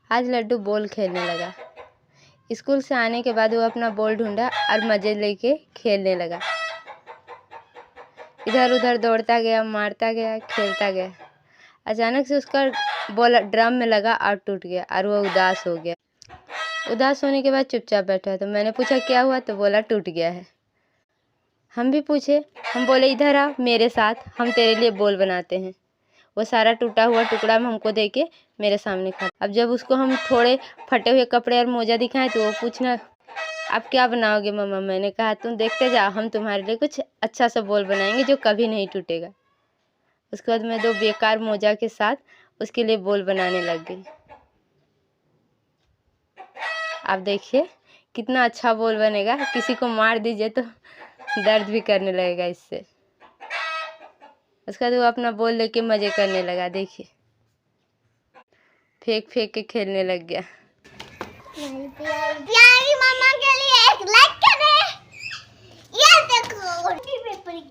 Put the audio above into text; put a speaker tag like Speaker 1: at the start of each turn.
Speaker 1: आज लड्डू बॉल खेलने लगा। स्कूल से आने के बाद वो अपना बॉल ढूंढा और मज़े लेके खेलने लगा। इधर उधर दौड़ता गया, मारता गया, खेलता गया। अचानक से उसका बॉल ड्रम में लगा और टूट गया और वो उदास हो गया। उदास होने के बाद चुपचाप बैठा। तो मैंने पूछा क्या हुआ, तो बोला टूट गया है। हम भी पूछे, हम बोले इधर आ मेरे साथ, हम तेरे लिए बॉल बनाते हैं। वो सारा टूटा हुआ टुकड़ा में हमको दे के मेरे सामने खड़ा। अब जब उसको हम थोड़े फटे हुए कपड़े और मोजा दिखाएं तो वो पूछना आप क्या बनाओगे मम्मा। मैंने कहा तुम देखते जाओ, हम तुम्हारे लिए कुछ अच्छा सा बॉल बनाएंगे जो कभी नहीं टूटेगा। उसके बाद मैं 2 बेकार मोजा के साथ उसके लिए बॉल बनाने लग गई। आप देखिए कितना अच्छा बॉल बनेगा। किसी को मार दीजिए तो दर्द भी करने लगेगा इससे। उसके बाद वो अपना बॉल लेके मज़े करने लगा। देखिए फेंक फेंक के खेलने लग गया।